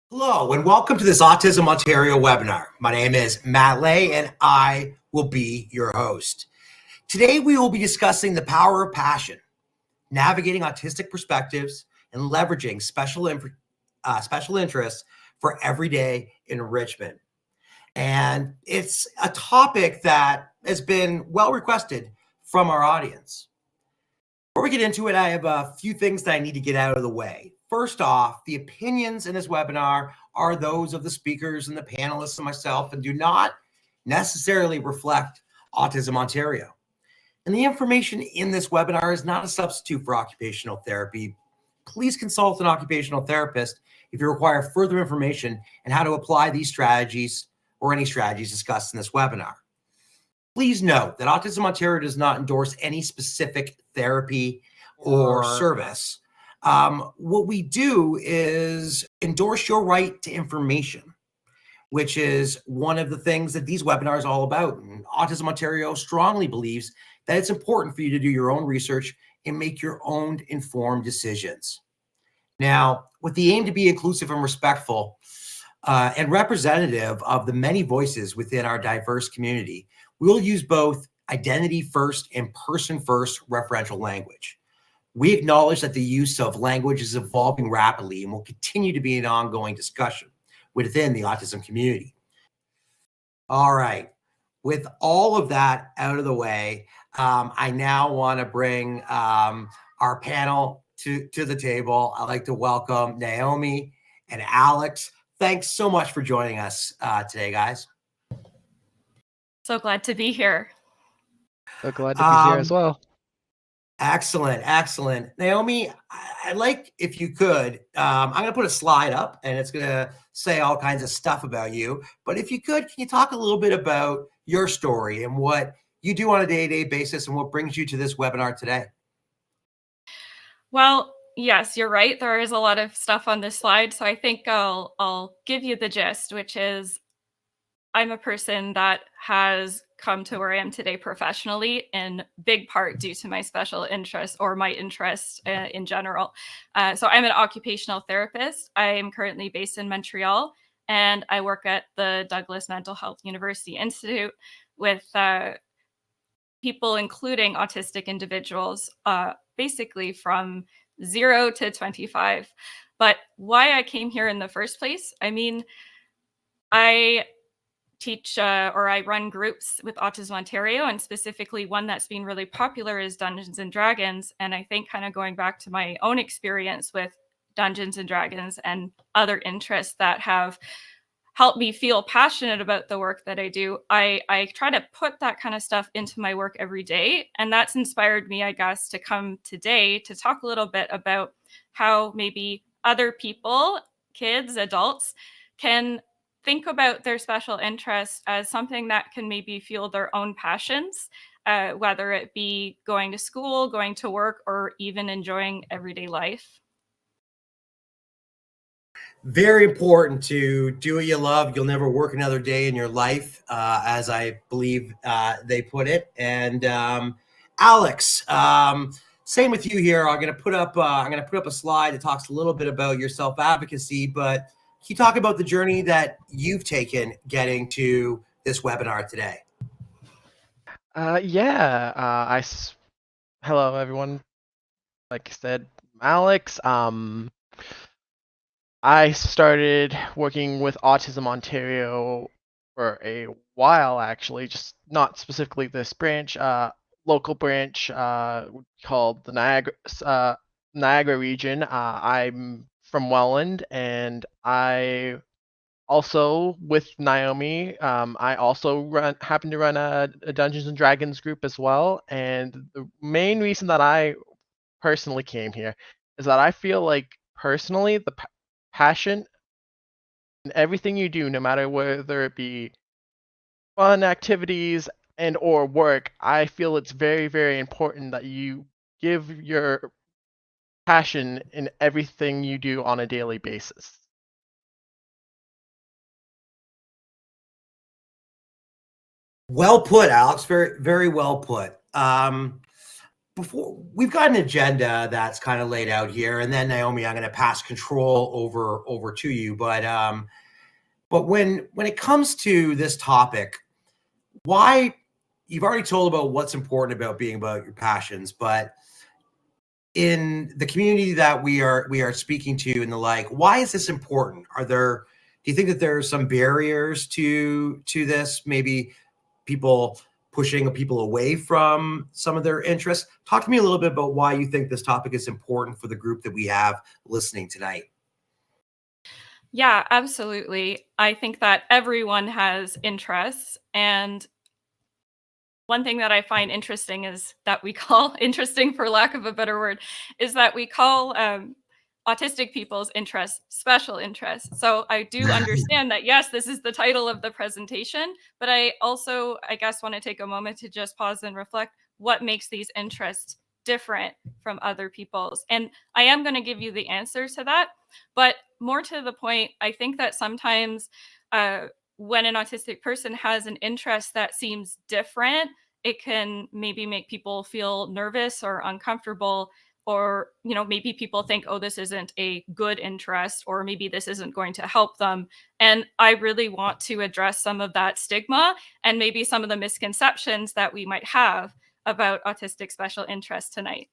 Hello, and welcome to this Autism Ontario webinar. My name is Matt Lay, and I will be your host. Today, we will be discussing the power of passion, navigating autistic perspectives, and leveraging special interests for everyday enrichment. And it's a topic that has been well requested from our audience. Before we get into it, I have a few things that I need to get out of the way. First off, the opinions in this webinar are those of the speakers and the panelists and myself and do not necessarily reflect Autism Ontario. And the information in this webinar is not a substitute for occupational therapy. Please consult an occupational therapist if you require further information on how to apply these strategies or any strategies discussed in this webinar. Please note that Autism Ontario does not endorse any specific therapy or service. What we do is endorse your right to information, which is one of the things that these webinars are all about. And Autism Ontario strongly believes that it's important for you to do your own research and make your own informed decisions. Now, with the aim to be inclusive and respectful and representative of the many voices within our diverse community, we'll use both identity first and person first referential language. We acknowledge that the use of language is evolving rapidly and will continue to be an ongoing discussion within the autism community. All right, with all of that out of the way, I now want to bring our panel to the table. I'd like to welcome Naomi and Alex. Thanks so much for joining us today, guys. So glad to be here. So glad to be here as well. Excellent, excellent. Naomi, I'd like, if you could, I'm going to put a slide up and it's going to say all kinds of stuff about you. But if you could, can you talk a little bit about your story and what you do on a day-to-day basis and what brings you to this webinar today? Well, yes, you're right. There is a lot of stuff on this slide. So I think I'll give you the gist, which is I'm a person that has come to where I am today professionally in big part due to my special interests or my interests in general. So I'm an occupational therapist. I am currently based in Montreal and I work at the Douglas Mental Health University Institute with people, including autistic individuals, basically from 0 to 25. But why I came here in the first place, I mean, I teach or I run groups with Autism Ontario, and specifically one that's been really popular is Dungeons and Dragons. And I think kind of going back to my own experience with Dungeons and Dragons and other interests that have helped me feel passionate about the work that I do, I try to put that kind of stuff into my work every day. And that's inspired me, I guess, to come today to talk a little bit about how maybe other people, kids, adults, can think about their special interests as something that can maybe fuel their own passions, whether it be going to school, going to work, or even enjoying everyday life. Very important to do what you love. You'll never work another day in your life, as I believe they put it. And Alex, same with you here. I'm going to put up a slide that talks a little bit about your self-advocacy, but can you talk about the journey that you've taken getting to this webinar today? Hello everyone. Like I said, I'm Alex. I started working with Autism Ontario for a while, actually, just not specifically this branch, local branch called the Niagara region. I'm from Welland, and I also with Naomi, I also happen to run a Dungeons and Dragons group as well. And the main reason that I personally came here is that I feel like personally the passion in everything you do, no matter whether it be fun activities and or work, I feel it's very, very important that you give your passion in everything you do on a daily basis. Well put, Alex. Very, very well put. before we've got an agenda that's kind of laid out here, and then Naomi, I'm going to pass control over to you. But when it comes to this topic, why you've already told about what's important about being about your passions, but in the community that we are speaking to and the like, why is this important? Do you think that there are some barriers to this? Maybe people pushing people away from some of their interests. Talk to me a little bit about why you think this topic is important for the group that we have listening tonight. Yeah, absolutely. I think that everyone has interests. And one thing that I find interesting is that we call, interesting for lack of a better word, is that we call autistic people's interests special interests. So I do understand that, yes, this is the title of the presentation, but I also, I guess, want to take a moment to just pause and reflect what makes these interests different from other people's. And I am going to give you the answer to that. But more to the point, I think that sometimes when an autistic person has an interest that seems different, it can maybe make people feel nervous or uncomfortable, or maybe people think, oh, this isn't a good interest, or maybe this isn't going to help them. And I really want to address some of that stigma and maybe some of the misconceptions that we might have about autistic special interest tonight.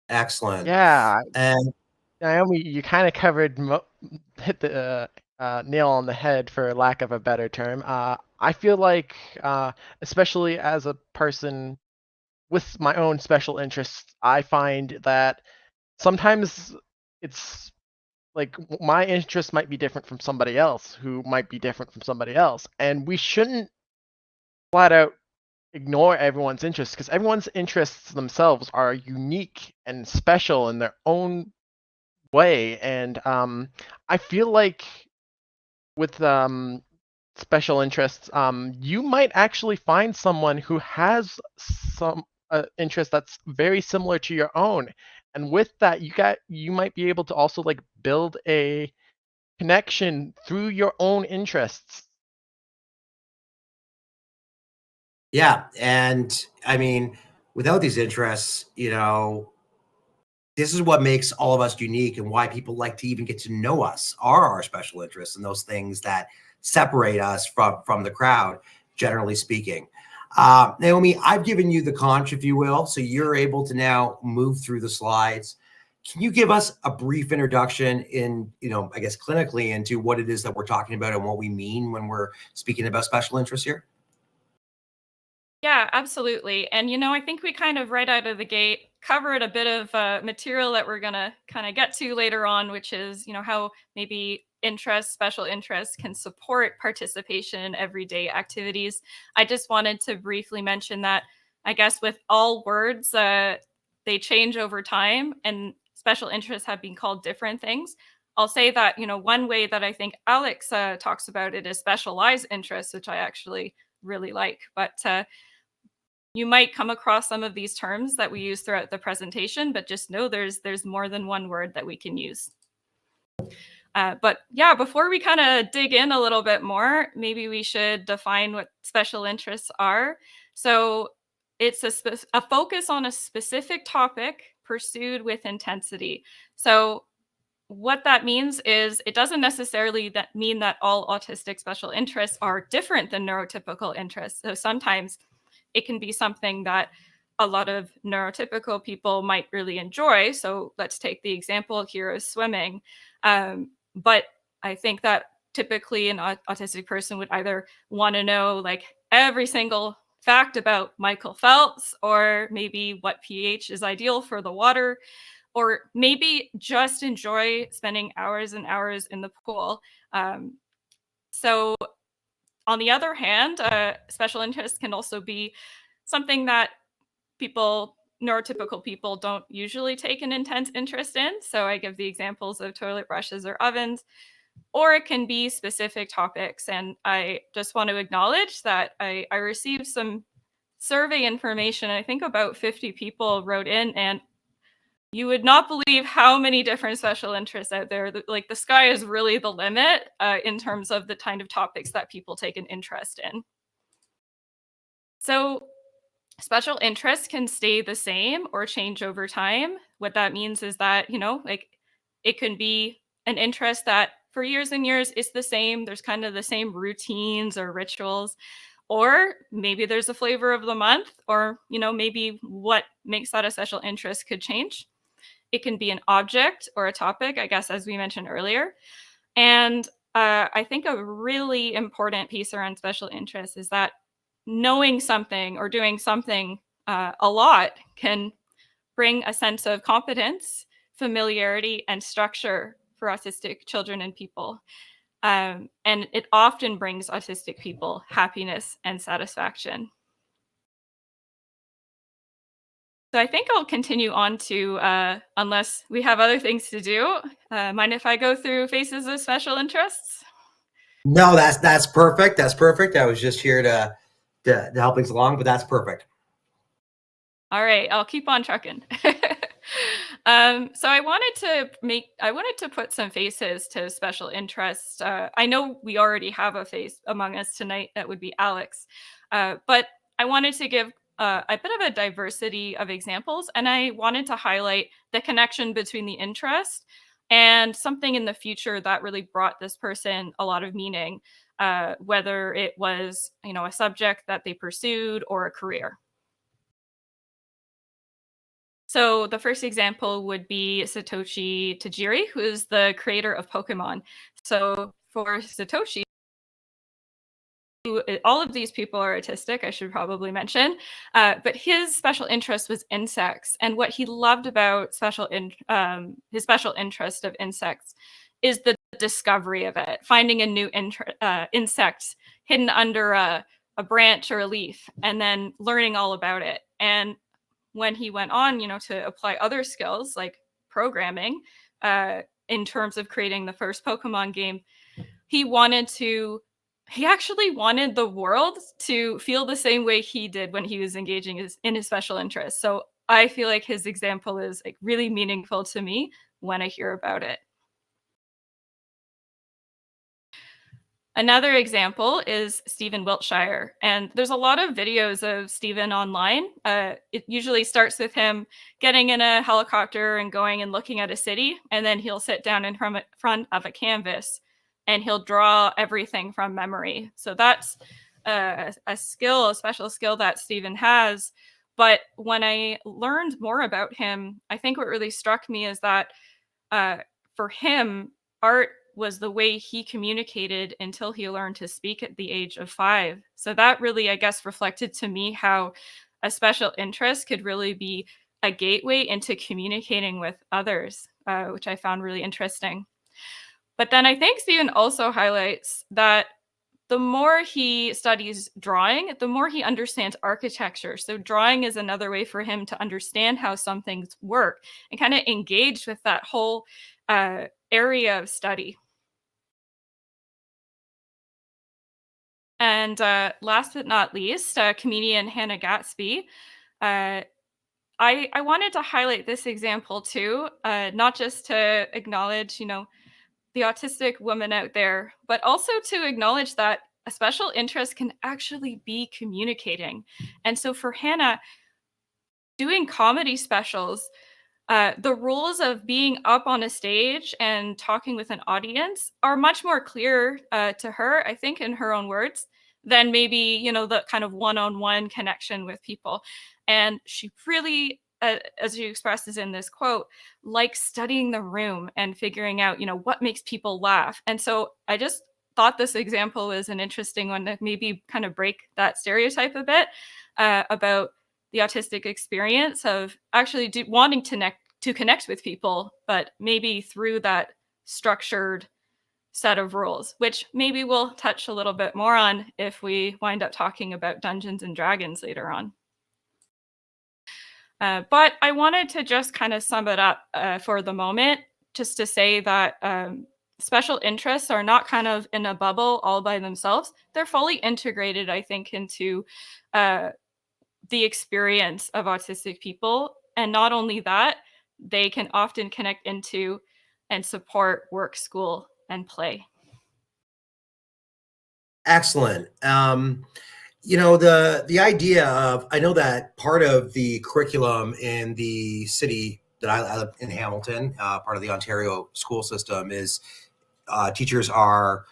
Excellent. Yeah, And Naomi, you kind of hit the nail on the head, for lack of a better term. I feel like, especially as a person with my own special interests, I find that sometimes it's like my interests might be different from somebody else who might be different from somebody else. And we shouldn't flat out ignore everyone's interests, because everyone's interests themselves are unique and special in their own way. And I feel like with special interests, you might actually find someone who has some interest that's very similar to your own, and with that, you might be able to also like build a connection through your own interests. yeah, and I mean, without these interests, this is what makes all of us unique, and why people like to even get to know us are our special interests and those things that separate us from the crowd, generally speaking. Naomi, I've given you the conch, if you will, so you're able to now move through the slides. Can you give us a brief introduction in, I guess clinically, into what it is that we're talking about and what we mean when we're speaking about special interests here? Yeah, absolutely. And, I think we kind of right out of the gate covered a bit of material that we're going to kind of get to later on, which is, how maybe interests, special interests can support participation in everyday activities. I just wanted to briefly mention that, I guess, with all words, they change over time, and special interests have been called different things. I'll say that, one way that I think Alex talks about it is specialized interests, which I actually really like. But you might come across some of these terms that we use throughout the presentation, but just know there's more than one word that we can use. But yeah, before we kind of dig in a little bit more, maybe we should define what special interests are. So it's a focus on a specific topic pursued with intensity. So what that means is it doesn't necessarily mean that all autistic special interests are different than neurotypical interests. So sometimes it can be something that a lot of neurotypical people might really enjoy. So let's take the example here of swimming. But I think that typically an autistic person would either want to know like every single fact about Michael Phelps, or maybe what pH is ideal for the water, or maybe just enjoy spending hours and hours in the pool. So on the other hand, special interests can also be something that neurotypical people don't usually take an intense interest in. So I give the examples of toilet brushes or ovens, or it can be specific topics. And I just want to acknowledge that I received some survey information. I think about 50 people wrote in, and you would not believe how many different special interests out there. Like the sky is really the limit in terms of the kind of topics that people take an interest in. So Special interests can stay the same or change over time. What that means is that, like it can be an interest that for years and years is the same. There's kind of the same routines or rituals. Or maybe there's a flavor of the month, or, maybe what makes that a special interest could change. It can be an object or a topic, I guess, as we mentioned earlier. And I think a really important piece around special interest is that knowing something or doing something a lot can bring a sense of competence, familiarity, and structure for autistic children and people. And it often brings autistic people happiness and satisfaction. So I think I'll continue on to, unless we have other things to do. Mind if I go through phases of special interests? No, that's perfect. That's perfect. I was just here to help things along, but that's perfect. All right, I'll keep on trucking. So I wanted to put some faces to special interests. I know we already have a face among us tonight. That would be Alex, but I wanted to give a bit of a diversity of examples, and I wanted to highlight the connection between the interest and something in the future that really brought this person a lot of meaning, whether it was a subject that they pursued or a career. So the first example would be Satoshi Tajiri, who is the creator of Pokemon. So for Satoshi, all of these people are autistic, I should probably mention, but his special interest was insects. And what he loved about his special interest of insects is the discovery of it, finding a new insect hidden under a branch or a leaf, and then learning all about it. And when he went on, to apply other skills like programming, in terms of creating the first Pokemon game, he actually wanted the world to feel the same way he did when he was engaging in his special interests. So I feel like his example is like really meaningful to me when I hear about it. Another example is Stephen Wiltshire, and there's a lot of videos of Stephen online. It usually starts with him getting in a helicopter and going and looking at a city, and then he'll sit down in front of a canvas and he'll draw everything from memory. So that's a special skill that Stephen has. But when I learned more about him, I think what really struck me is that for him, art was the way he communicated until he learned to speak at the age of 5. So that really, I guess, reflected to me how a special interest could really be a gateway into communicating with others, which I found really interesting. But then I think Stephen also highlights that the more he studies drawing, the more he understands architecture. So drawing is another way for him to understand how some things work and kind of engage with that whole area of study. And last but not least, comedian Hannah Gatsby. I wanted to highlight this example too, not just to acknowledge, the autistic woman out there, but also to acknowledge that a special interest can actually be communicating. And so for Hannah, doing comedy specials, the rules of being up on a stage and talking with an audience are much more clear to her, I think, in her own words, than maybe, the kind of one-on-one connection with people. And she really, as she expresses in this quote, likes studying the room and figuring out, what makes people laugh. And so I just thought this example was an interesting one to maybe kind of break that stereotype a bit about the autistic experience of actually wanting to connect with people, but maybe through that structured set of rules, which maybe we'll touch a little bit more on if we wind up talking about Dungeons and Dragons later on. But I wanted to just kind of sum it up for the moment, just to say that special interests are not kind of in a bubble all by themselves. They're fully integrated, I think, into the experience of autistic people. And not only that, they can often connect into and support work, school, and play. Excellent. The idea of, I know that part of the curriculum in the city that I live in, Hamilton, part of the Ontario school system, is teachers are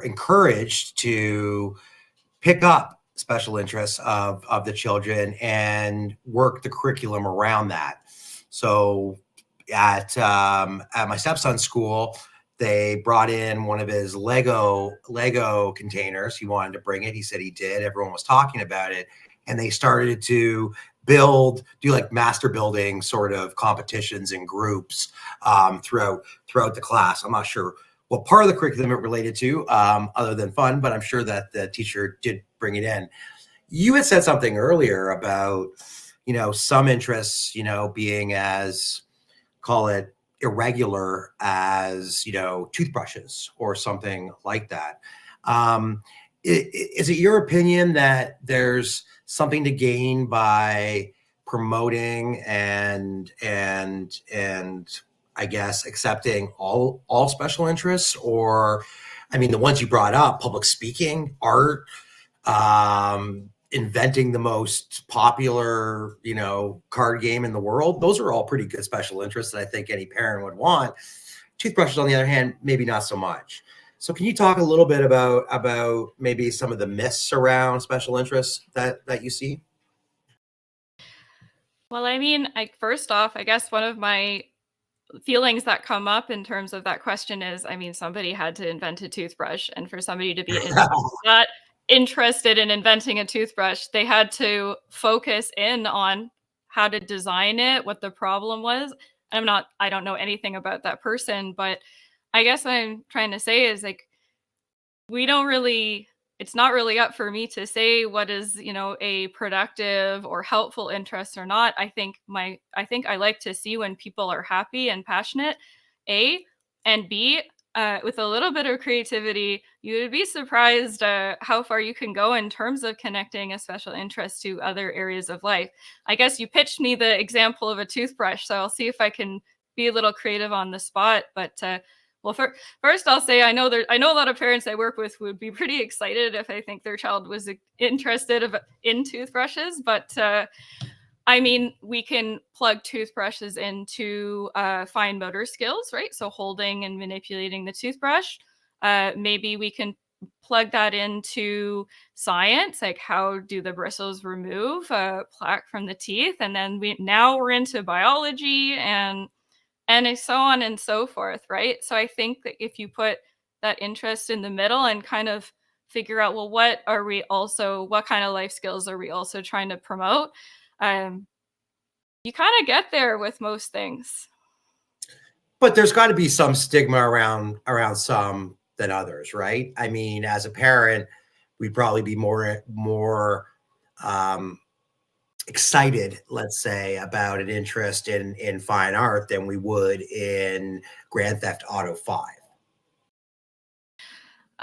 encouraged to pick up special interests of the children and work the curriculum around that. So at my stepson's school, they brought in one of his Lego containers. He wanted to bring it. He said he did. Everyone was talking about it, and they started to do like master building sort of competitions and groups throughout the class. I'm not sure what part of the curriculum it related to, other than fun, but I'm sure that the teacher did bring it in. You had said something earlier about, some interests, being as, call it, irregular as, toothbrushes or something like that. Is it your opinion that there's something to gain by promoting and I guess accepting all special interests? Or, I mean, the ones you brought up, public speaking, art, inventing the most popular, card game in the world, those are all pretty good special interests that I think any parent would want. Toothbrushes, on the other hand, maybe not so much. So can you talk a little bit about maybe some of the myths around special interests that you see? Well, I mean, first off, I guess one of my feelings that come up in terms of that question is, I mean, somebody had to invent a toothbrush, and for somebody to be not interested in inventing a toothbrush, they had to focus in on how to design it, what the problem was. I don't know anything about that person, but I guess what I'm trying to say is, like, we don't really it's not really up for me to say what is, a productive or helpful interest or not. I think I like to see when people are happy and passionate, A, and B, with a little bit of creativity, you would be surprised how far you can go in terms of connecting a special interest to other areas of life. I guess you pitched me the example of a toothbrush, so I'll see if I can be a little creative on the spot. But well, first I'll say I know a lot of parents I work with would be pretty excited if I think their child was interested in toothbrushes, but I mean, we can plug toothbrushes into fine motor skills, right? So holding and manipulating the toothbrush. Maybe we can plug that into science, like how do the bristles remove plaque from the teeth, and then we're into biology and so on and so forth, right? So I think that if you put that interest in the middle and kind of figure out, well, what kind of life skills are we also trying to promote? Um, you kind of get there with most things. But there's got to be some stigma around some than others, right? I mean, as a parent, we'd probably be more um, excited, let's say, about an interest in fine art than we would in Grand Theft Auto 5.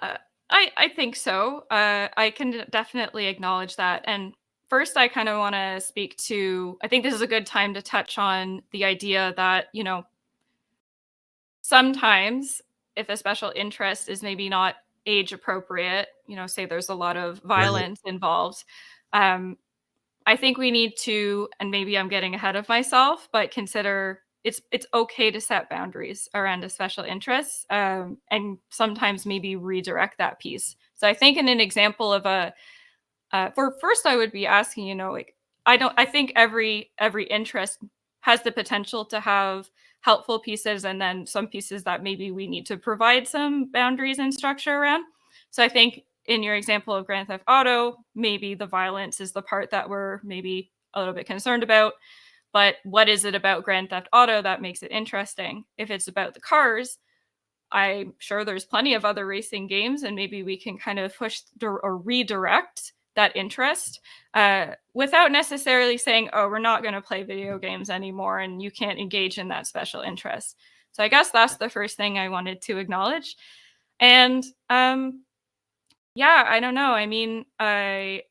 Uh, I think so. I can definitely acknowledge that. And first, I kind of want to speak to. I think this is a good time to touch on the idea that sometimes if a special interest is maybe not age appropriate, say there's a lot of Right. violence involved. Um, I think we need to, and maybe I'm getting ahead of myself, but consider it's okay to set boundaries around a special interest, and sometimes maybe redirect that piece. So I think in an example of for first, I would be asking, like, I think every interest has the potential to have helpful pieces and then some pieces that maybe we need to provide some boundaries and structure around. So I think in your example of Grand Theft Auto, maybe the violence is the part that we're maybe a little bit concerned about. But what is it about Grand Theft Auto that makes it interesting? If it's about the cars, I'm sure there's plenty of other racing games, and maybe we can kind of push or redirect that interest without necessarily saying, oh, we're not going to play video games anymore and you can't engage in that special interest. So I guess that's the first thing I wanted to acknowledge. And yeah, I don't know. I mean, I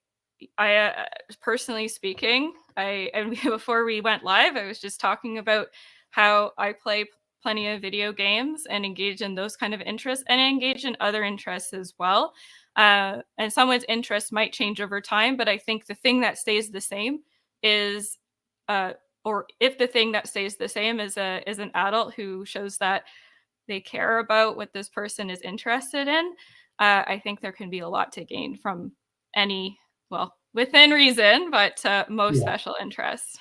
personally speaking, and before we went live, I was just talking about how I play plenty of video games and engage in those kind of interests and engage in other interests as well. And someone's interests might change over time, but I think the thing that stays the same is, or if the thing that stays the same is an adult who shows that they care about what this person is interested in, I think there can be a lot to gain from any, well, within reason, but most Yeah. special interests.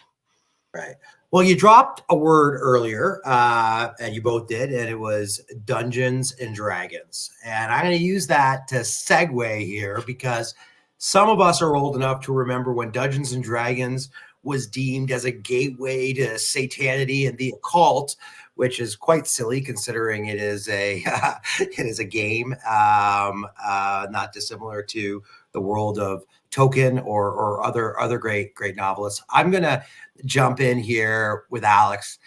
Right. Well, you dropped a word earlier, and you both did, and it was Dungeons and Dragons. And I'm going to use that to segue here because some of us are old enough to remember when Dungeons and Dragons was deemed as a gateway to satanity and the occult, which is quite silly considering it is a it is a game, not dissimilar to the world of Tolkien or other great novelists. I'm gonna jump in here with Alex.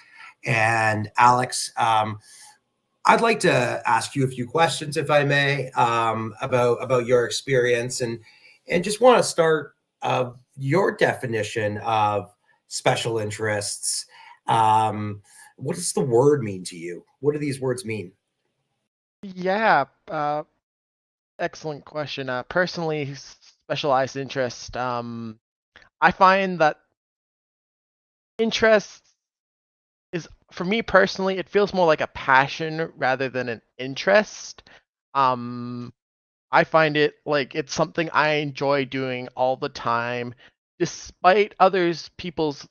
And Alex, I'd like to ask you a few questions, if I may, about your experience, and just want to start your definition of special interests. What does the word mean to you? What do these words mean? Yeah, excellent question. Personally, specialized interest. I find that interest is, for me personally, it feels more like a passion rather than an interest. I find it like it's something I enjoy doing all the time, despite others people's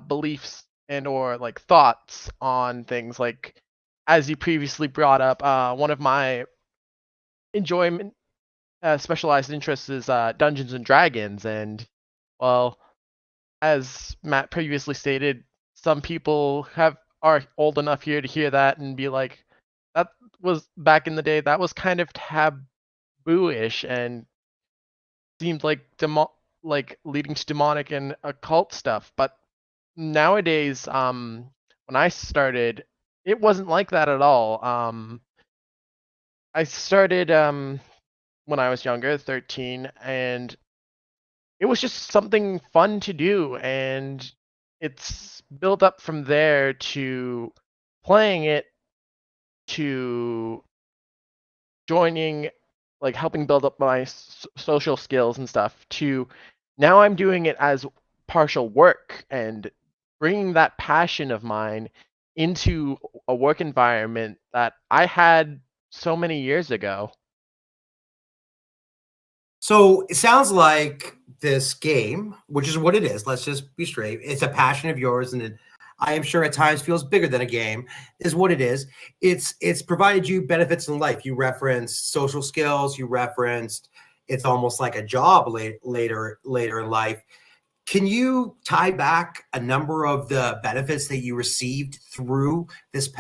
beliefs and or like thoughts on things. Like as you previously brought up, one of my enjoyment specialized interests is Dungeons and Dragons, and well, as Matt previously stated, some people are old enough here to hear that and be like, that was back in the day. That was kind of taboo-ish and seemed like like leading to demonic and occult stuff. But nowadays, when I started, it wasn't like that at all. I started when I was younger, 13, and it was just something fun to do, and it's built up from there to playing it, to joining, like helping build up my social skills and stuff, to now I'm doing it as partial work and bringing that passion of mine into a work environment that I had so many years ago. So it sounds like this game, which is what it is, let's just be straight. It's a passion of yours, and I am sure at times feels bigger than a game, is what it is. It's provided you benefits in life. You referenced social skills, you referenced it's almost like a job later in life. Can you tie back a number of the benefits that you received through this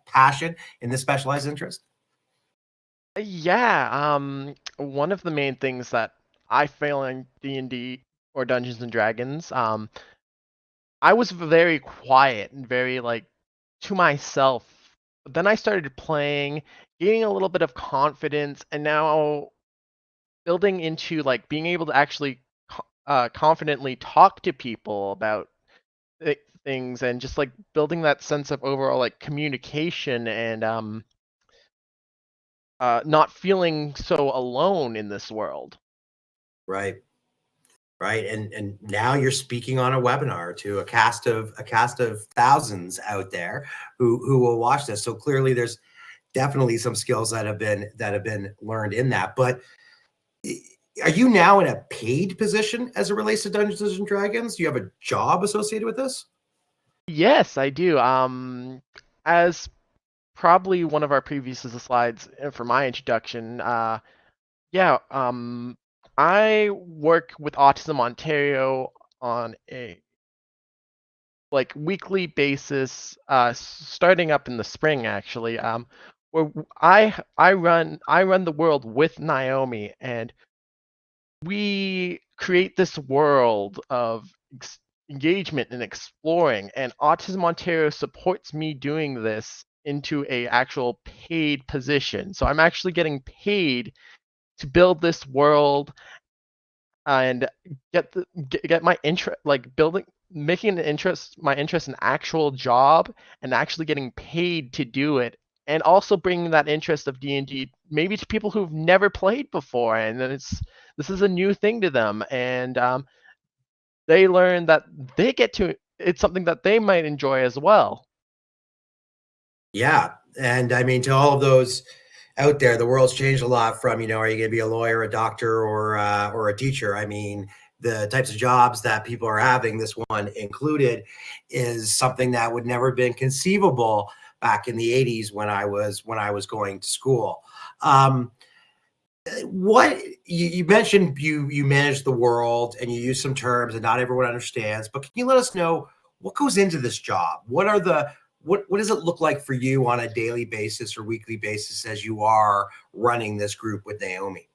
passion in this specialized interest? Yeah, one of the main things that I feel in D&D or Dungeons and Dragons, I was very quiet and very like to myself. But then I started playing, gaining a little bit of confidence, and now building into like being able to actually confidently talk to people about things, and just like building that sense of overall like communication and not feeling so alone in this world. Right. Right. And now you're speaking on a webinar to a cast of thousands out there who will watch this. So clearly there's definitely some skills that have been learned in that. But are you now in a paid position as it relates to Dungeons and Dragons? Do you have a job associated with this? Yes, I do. As probably one of our previous slides for my introduction, yeah, I work with Autism Ontario on a like weekly basis, starting up in the spring actually. Where I run the world with Naomi, and we create this world of engagement and exploring, and Autism Ontario supports me doing this into a actual paid position. So I'm actually getting paid to build this world and get my interest, like building making my interest an actual job and actually getting paid to do it, and also bringing that interest of D&D maybe to people who've never played before, and then this is a new thing to them, and they learn that it's something that they might enjoy as well. Yeah. And I mean, to all of those out there, the world's changed a lot from, are you going to be a lawyer, a doctor, or a teacher? I mean, the types of jobs that people are having, this one included, is something that would never have been conceivable back in the 80s when I was going to school. What you mentioned, you manage the world and you use some terms that not everyone understands, but can you let us know what goes into this job? What does it look like for you on a daily basis or weekly basis as you are running this group with Naomi?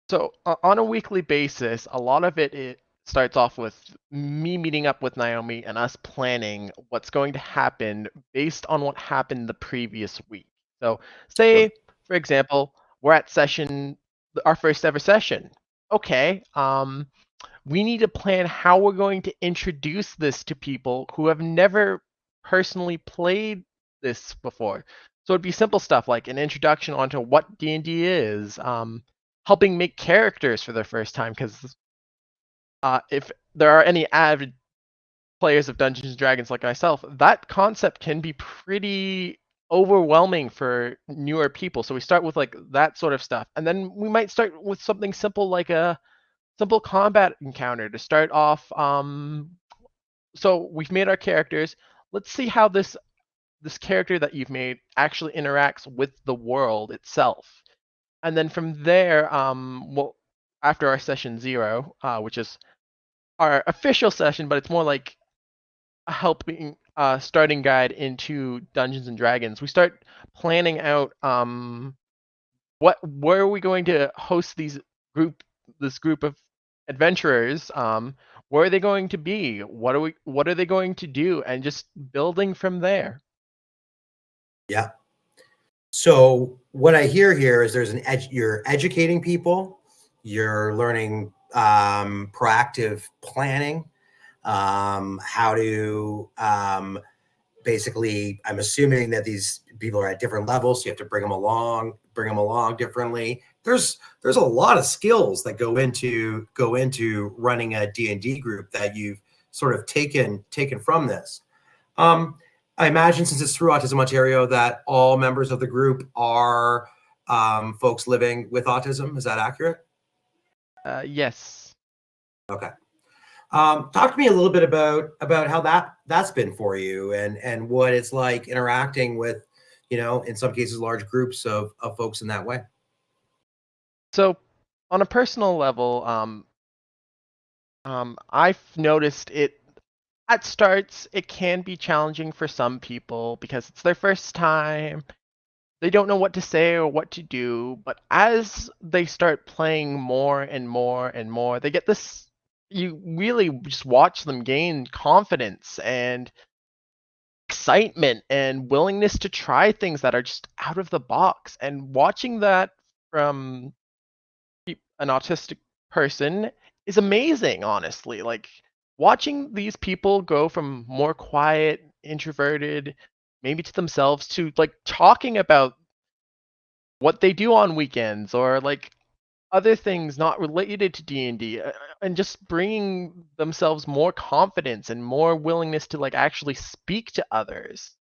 So on a weekly basis, a lot of it starts off with me meeting up with Naomi and us planning what's going to happen based on what happened the previous week. So say, for example, we're at our first ever session. Okay, we need to plan how we're going to introduce this to people who have never personally played this before. So it'd be simple stuff like an introduction onto what D&D is, helping make characters for their first time, because if there are any avid players of Dungeons and Dragons like myself, that concept can be pretty overwhelming for newer people. So we start with like that sort of stuff, and then we might start with something simple like a simple combat encounter to start off. So we've made our characters. Let's see how this character that you've made actually interacts with the world itself. And then from there, after our session 0, which is our official session, but it's more like a helping starting guide into Dungeons and Dragons, we start planning out where are we going to host this group of adventurers. Where are they going to be? What are they going to do? And just building from there. Yeah. So what I hear here is you're educating people, you're learning proactive planning, how to basically, I'm assuming that these people are at different levels, so you have to bring them along differently. There's a lot of skills that go into running a D&D group that you've sort of taken from this. I imagine, since it's through Autism Ontario, that all members of the group are folks living with autism. Is that accurate? Yes. Okay. Talk to me a little bit about how that's been for you, and what it's like interacting with, in some cases, large groups of folks in that way. So, on a personal level, I've noticed it at starts. It can be challenging for some people because it's their first time. They don't know what to say or what to do. But as they start playing more and more and more, they get this. You really just watch them gain confidence and excitement and willingness to try things that are just out of the box. And watching that from an autistic person is amazing, honestly. Like, watching these people go from more quiet, introverted, maybe to themselves, to like talking about what they do on weekends or like other things not related to D&D, and just bringing themselves more confidence and more willingness to like actually speak to others.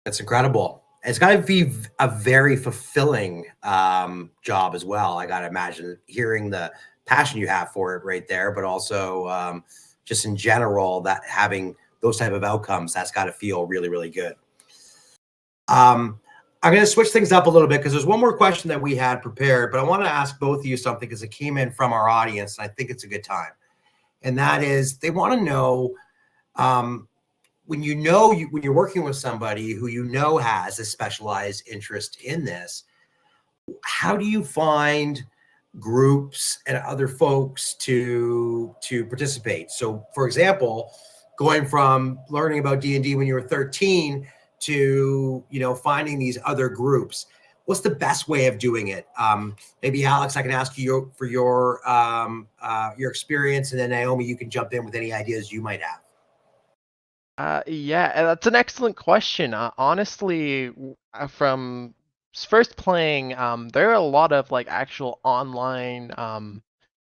That's incredible. It's got to be a very fulfilling job as well. I got to imagine, hearing the passion you have for it right there, but also just in general, that having those type of outcomes, that's got to feel really, really good. I'm going to switch things up a little bit because there's one more question that we had prepared, but I want to ask both of you something because it came in from our audience, and I think it's a good time. And that is, they want to know, when you're working with somebody who has a specialized interest in this, how do you find groups and other folks to participate? So, for example, going from learning about D&D when you were 13 to finding these other groups, what's the best way of doing it? Maybe Alex, I can ask you for your experience, and then Naomi, you can jump in with any ideas you might have. Yeah, and that's an excellent question. Honestly, from first playing, there are a lot of like actual online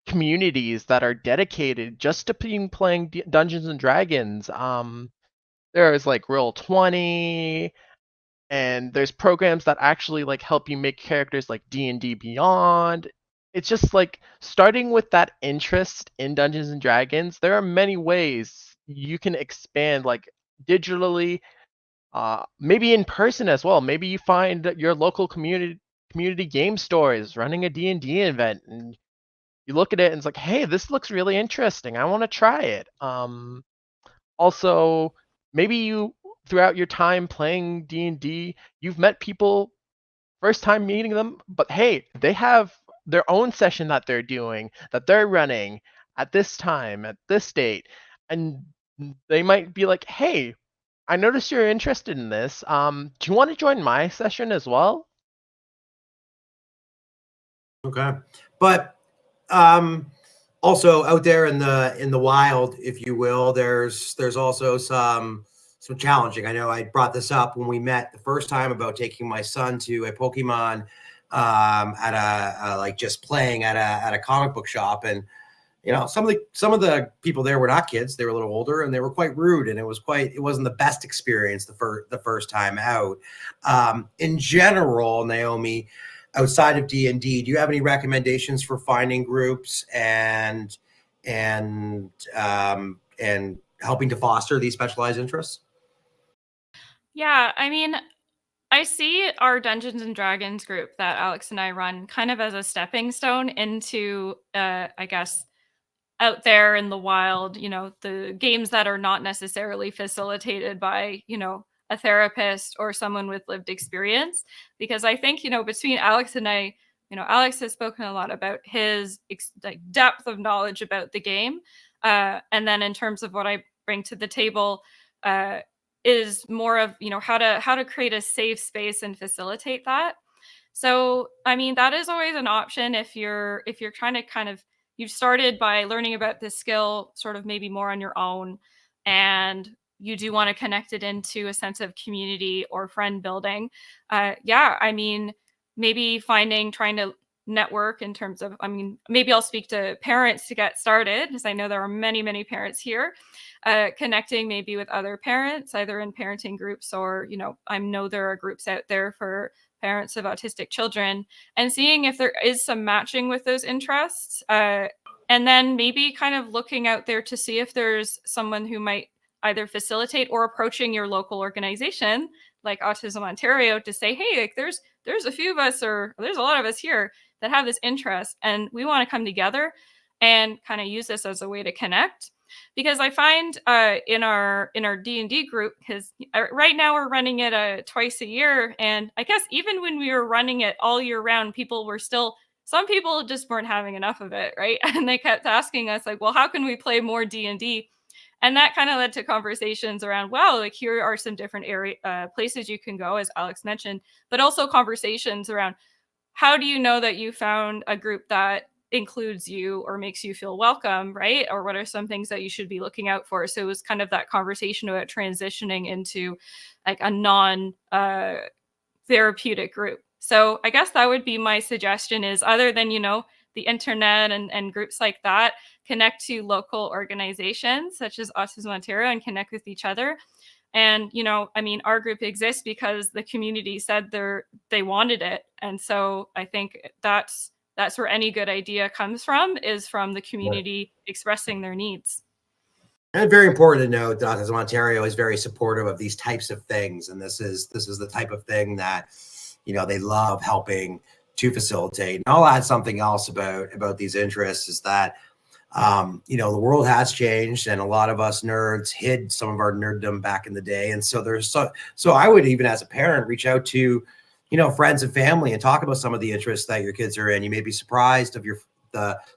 communities that are dedicated just to playing Dungeons and Dragons. There's like Roll20, and there's programs that actually like help you make characters like D&D Beyond. It's just like starting with that interest in Dungeons and Dragons. There are many ways you can expand, like digitally, maybe in person as well. Maybe you find that your local community game store is running a D&D event, and you look at it and it's like, hey, this looks really interesting. I want to try it. Also, maybe you throughout your time playing D&D, you've met people first time meeting them, but hey, they have their own session that they're doing, that they're running at this time, at this date, and they might be like, "Hey, I noticed you're interested in this. Do you want to join my session as well?" Okay, but also out there in the wild, if you will, there's also some challenging. I know I brought this up when we met the first time about taking my son to a Pokemon at a like just playing at a comic book shop, and some of the people there were not kids. They were a little older, and they were quite rude, and it wasn't the best experience the first time out. In general, Naomi, outside of D&D, do you have any recommendations for finding groups and helping to foster these specialized interests? Yeah, I mean, I see our Dungeons and Dragons group that Alex and I run kind of as a stepping stone into, I guess, out there in the wild, the games that are not necessarily facilitated by, a therapist or someone with lived experience. Because I think, between Alex and I, Alex has spoken a lot about his like depth of knowledge about the game. And then in terms of what I bring to the table, is more of, how to create a safe space and facilitate that. So, I mean, that is always an option if you're trying to kind of you've started by learning about this skill sort of maybe more on your own, and you do want to connect it into a sense of community or friend building. Yeah, I mean, maybe trying to network in terms of, I mean, maybe I'll speak to parents to get started, because I know there are many, many parents here. Connecting maybe with other parents, either in parenting groups or, I know there are groups out there for parents of autistic children, and seeing if there is some matching with those interests. And then maybe kind of looking out there to see if there's someone who might either facilitate, or approaching your local organization like Autism Ontario to say, hey, like there's a few of us, or there's a lot of us here that have this interest, and we want to come together and kind of use this as a way to connect. Because I find in our D&D group, because right now we're running it twice a year, and I guess even when we were running it all year round, some people just weren't having enough of it, right? And they kept asking us like, well, how can we play more D&D? And that kind of led to conversations around, wow, like here are some different places you can go, as Alex mentioned, but also conversations around, how do you know that you found a group that includes you or makes you feel welcome, right? Or what are some things that you should be looking out for? So it was kind of that conversation about transitioning into like a non therapeutic group. So I guess that would be my suggestion, is other than, the internet and groups like that, connect to local organizations such as Autism Ontario and connect with each other. And, I mean, our group exists because the community said they wanted it. And so I think that's where any good idea comes from, is from the community expressing their needs. And very important to note that Autism Ontario is very supportive of these types of things. And this is the type of thing that, they love helping to facilitate. And I'll add something else about these interests, is that the world has changed, and a lot of us nerds hid some of our nerddom back in the day. And so so I would, even as a parent, reach out to, friends and family and talk about some of the interests that your kids are in. You may be surprised of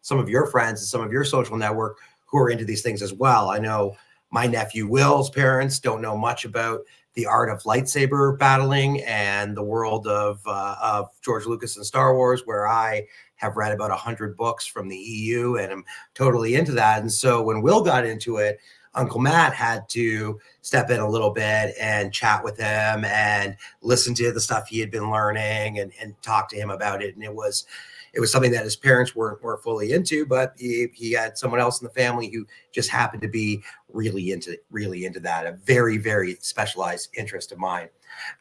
some of your friends and some of your social network who are into these things as well. I know my nephew Will's parents don't know much about the art of lightsaber battling and the world of George Lucas and Star Wars, where I have read about 100 books from the EU and I'm totally into that. And so when Will got into it, Uncle Matt had to step in a little bit and chat with him and listen to the stuff he had been learning and talk to him about it. And it was something that his parents weren't fully into, but he had someone else in the family who just happened to be really into that, a very, very specialized interest of mine.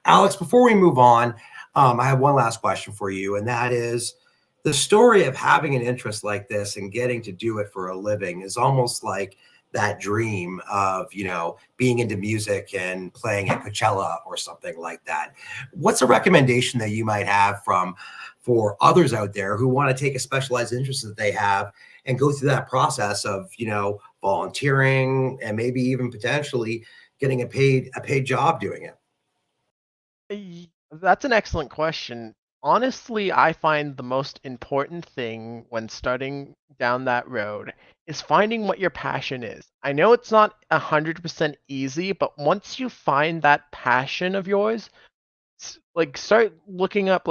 Alex, before we move on, I have one last question for you, and that is, the story of having an interest like this and getting to do it for a living is almost like that dream of, being into music and playing at Coachella or something like that. What's a recommendation that you might have for others out there who want to take a specialized interest that they have and go through that process of, volunteering and maybe even potentially getting a paid job doing it? That's an excellent question. Honestly, I find the most important thing when starting down that road is finding what your passion is. I know it's not 100% easy, but once you find that passion of yours, start looking up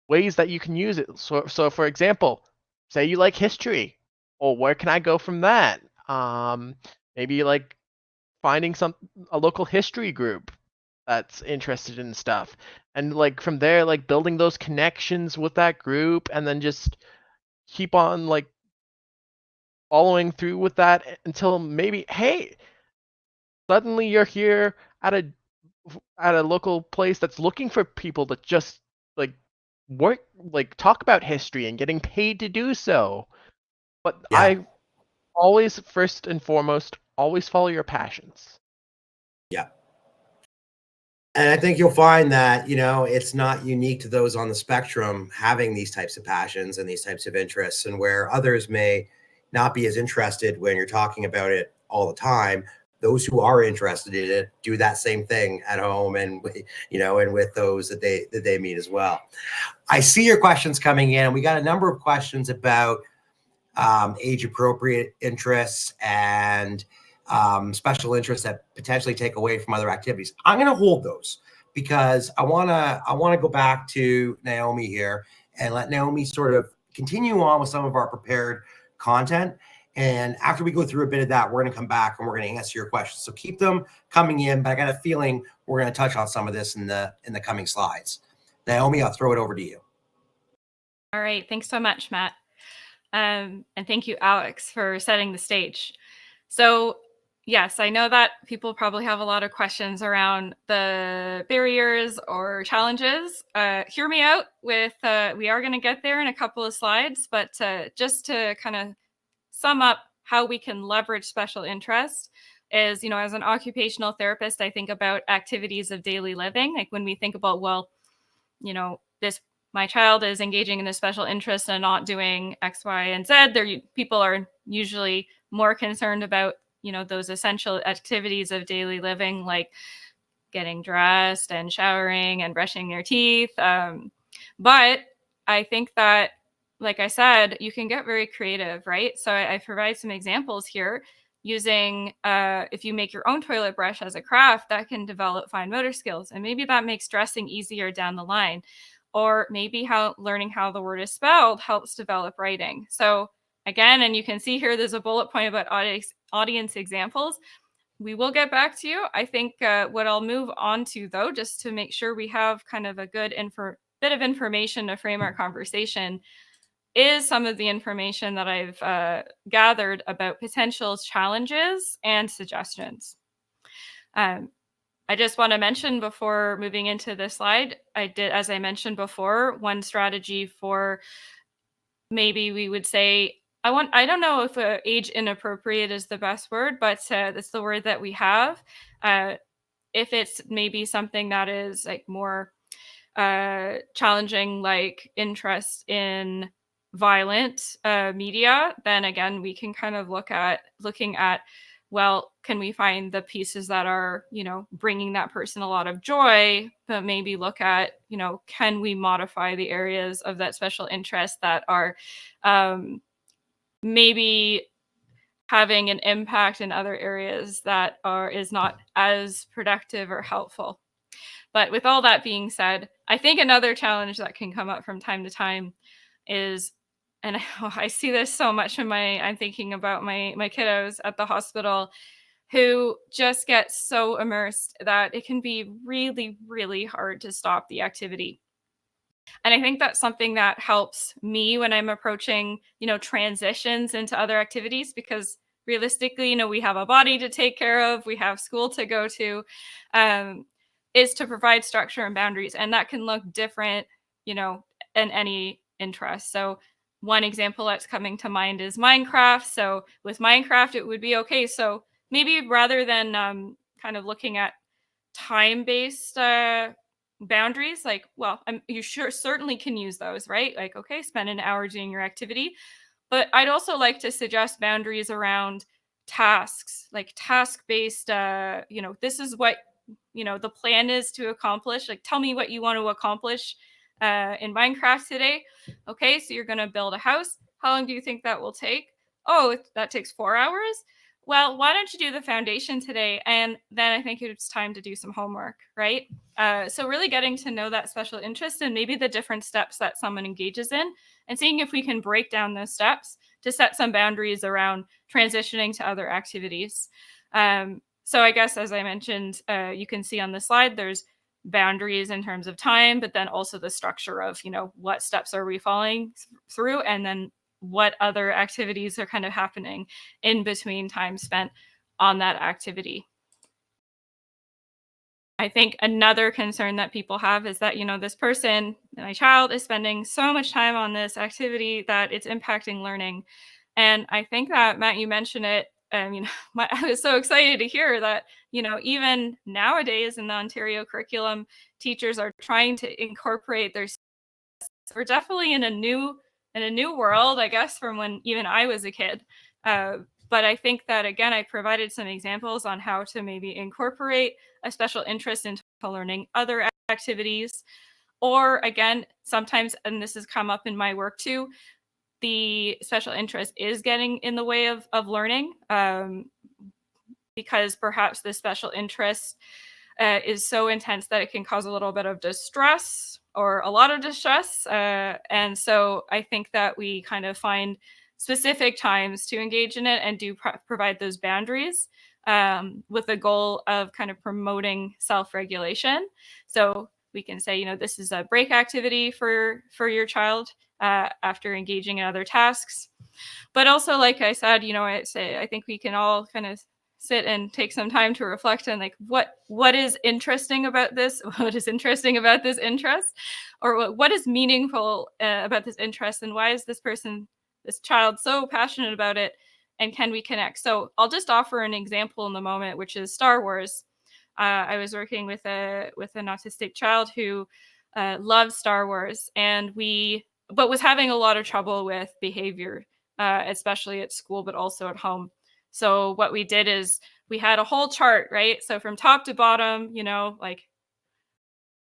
ways that you can use it. So for example, say you like history, or where can I go from that? Maybe finding a local history group that's interested in stuff, and from there building those connections with that group, and then just keep on following through with that until maybe, hey, suddenly you're here at a local place that's looking for people that just work, talk about history and getting paid to do so. But Yeah. I always, first and foremost, always follow your passions. Yeah. And I think you'll find that, it's not unique to those on the spectrum having these types of passions and these types of interests, and where others may not be as interested when you're talking about it all the time. Those who are interested in it do that same thing at home and, and with those that they meet as well. I see your questions coming in, and we got a number of questions about age appropriate interests and special interests that potentially take away from other activities. I'm going to hold those because I want to go back to Naomi here and let Naomi sort of continue on with some of our prepared content. And after we go through a bit of that, we're going to come back and we're going to answer your questions. So keep them coming in, but I got a feeling we're going to touch on some of this in the coming slides. Naomi, I'll throw it over to you. All right. Thanks so much, Matt. And thank you, Alex, for setting the stage. So yes, I know that people probably have a lot of questions around the barriers or challenges. Hear me out with, we are going to get there in a couple of slides, but just to kind of sum up how we can leverage special interest is, as an occupational therapist, I think about activities of daily living. Like when we think about, well, my child is engaging in a special interest and not doing X, Y, and Z. People are usually more concerned about, those essential activities of daily living, like getting dressed and showering and brushing your teeth. But I think that, like I said, you can get very creative, right? So I provide some examples here using, if you make your own toilet brush as a craft, that can develop fine motor skills. And maybe that makes dressing easier down the line. Or maybe learning how the word is spelled helps develop writing. So again, and you can see here, there's a bullet point about audience examples. We will get back to you. I think what I'll move on to, though, just to make sure we have kind of a good bit of information to frame our conversation, is some of the information that I've gathered about potential challenges and suggestions. I just want to mention before moving into this slide, as I mentioned before, one strategy for maybe we would say, I don't know if age inappropriate is the best word, but that's the word that we have. If it's maybe something that is more challenging, like interest in violent media, then again, we can kind of looking at, well, can we find the pieces that are, bringing that person a lot of joy, but maybe look at, can we modify the areas of that special interest that are maybe having an impact in other areas that is not as productive or helpful. But with all that being said, I think another challenge that can come up from time to time is, and I see this so much I'm thinking about my kiddos at the hospital who just get so immersed that it can be really, really hard to stop the activity. And I think that's something that helps me when I'm approaching, transitions into other activities, because realistically, we have a body to take care of, we have school to go to, um, is to provide structure and boundaries. And that can look different, in any interest. So one example that's coming to mind is Minecraft. So with Minecraft, it would be okay. So maybe rather than kind of looking at time-based boundaries, like, well, you certainly can use those, right? Like, okay, spend an hour doing your activity, but I'd also like to suggest boundaries around tasks, like task-based, this is what, the plan is to accomplish. Like, tell me what you want to accomplish in Minecraft today. Okay, so you're going to build a house. How long do you think that will take? Oh, that takes 4 hours. Well, why don't you do the foundation today? And then I think it's time to do some homework, right? So really getting to know that special interest and maybe the different steps that someone engages in, and seeing if we can break down those steps to set some boundaries around transitioning to other activities. So I guess, as I mentioned, you can see on the slide, there's boundaries in terms of time, but then also the structure of, what steps are we following through, and then what other activities are kind of happening in between time spent on that activity. I think another concern that people have is that, this person, my child, is spending so much time on this activity that it's impacting learning. And I think that, Matt, you mentioned it. I was so excited to hear that, even nowadays in the Ontario curriculum, teachers are trying to incorporate their. We're definitely in a new world, I guess, from when even I was a kid. But I think that, again, I provided some examples on how to maybe incorporate a special interest into learning other activities. Or again, sometimes, and this has come up in my work too, the special interest is getting in the way of learning, because perhaps the special interest is so intense that it can cause a little bit of distress or a lot of distress. And so I think that we kind of find specific times to engage in it and do provide those boundaries, with the goal of kind of promoting self-regulation. So we can say, this is a break activity for your child after engaging in other tasks. But also, like I said, I think we can all kind of sit and take some time to reflect on, like, what is interesting about this, what is interesting about this interest, or what is meaningful about this interest, and why is this child so passionate about it, and can we connect? So I'll just offer an example in the moment, which is Star Wars. I was working with an autistic child who loves Star Wars, but was having a lot of trouble with behavior, especially at school, but also at home. So what we did is we had a whole chart, right? So from top to bottom, like,